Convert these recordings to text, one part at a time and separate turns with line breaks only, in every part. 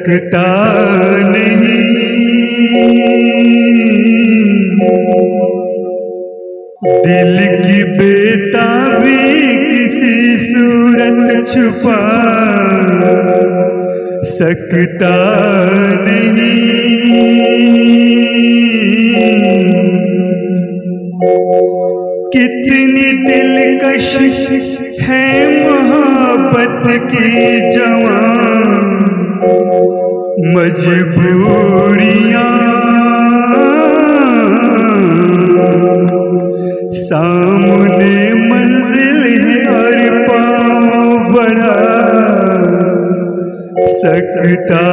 सकता नहीं। दिल की बेताबी किसी सूरत छुपा सकता नहीं। कितनी दिलकश है मोहब्बत की जवान मजबूरियां, सामने मंजिल है और पाँव बढ़ा सकता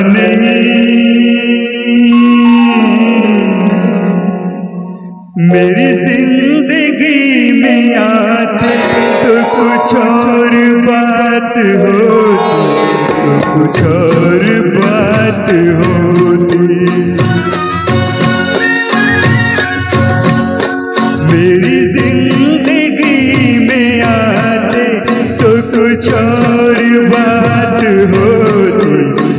नहीं। मेरी जिंदगी में आते तो कुछ और बात होती, तो कुछ और बात होती। मेरी जिंदगी में आते तो कुछ और बात होती,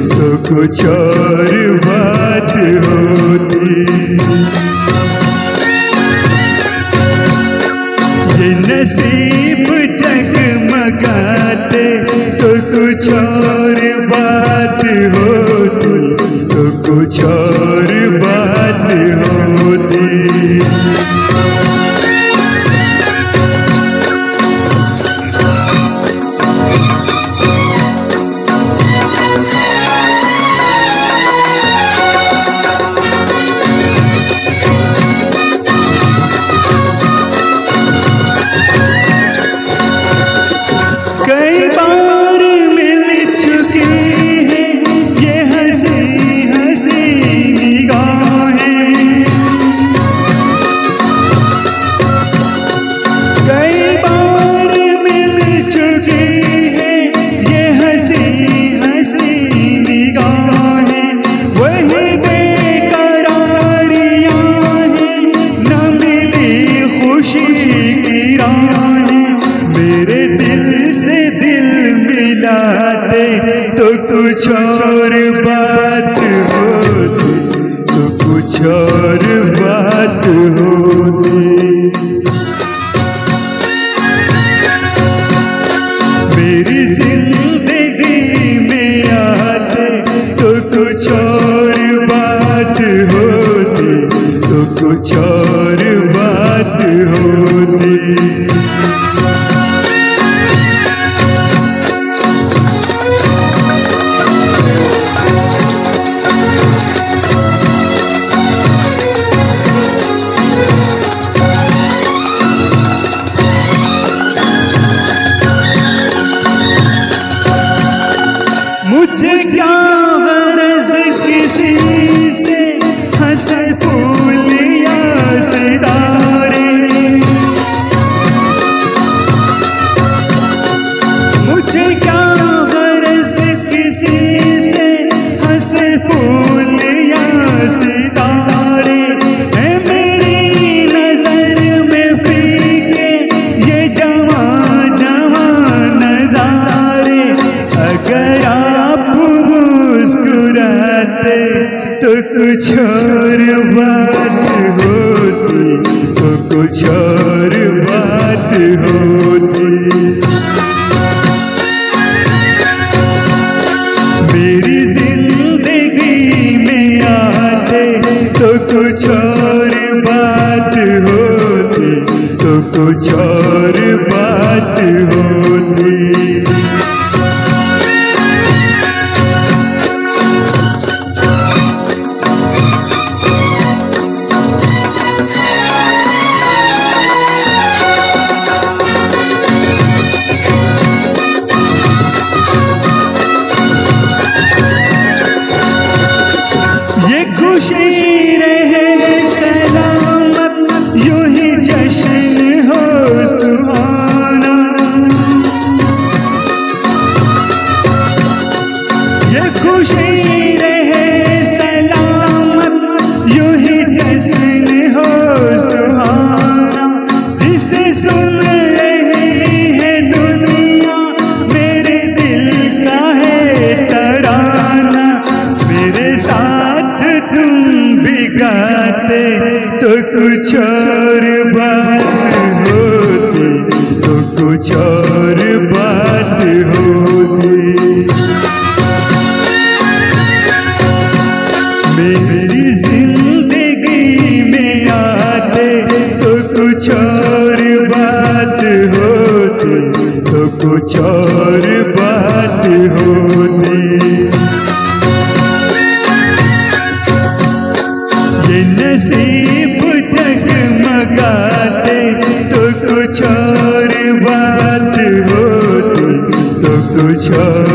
तो कुछ और बात होती। ये नसीब जगमगाते तो कुछ और बात होती, तो कुछ और बात होती। कई बार मिल चुकी है ये हंसी हंसी निगाहें, कई बार मिल चुकी है ये हंसी हंसी निगाहें। वही बेकरारियां हैं, न मिली खुशी की राहें। मेरे दिल से दिल मिलाते तो कुछ और बात होती, तो कुछ और बात होती। मेरी जिंदगी में आते तो कुछ और बात होती, तो कुछ और बात होती। मुझे क्या गरज किसी से हंसे फूल या सितारे, मुझे क्या गरज किसी से हंसे फूल या सितारे। है मेरी नजर में फीके ये जवां जवां नजारे। अगर मुस्कुराते तो कुछ और बात होती, तो कुछ और बात होती। मेरी जिंदगी में आते तो कुछ और बात होती, तो कुछ और बात होती। ये खुशी रहे सलामत, यूं ही जश्न हो कुछ और बात होती, तो कुछ और बात होती। मेरी जिंदगी में आते तो कुछ और बात होती, तो कुछ और बात होती। ये नसीब जगमगाते तो कुछ और बात होती, तो कुछ और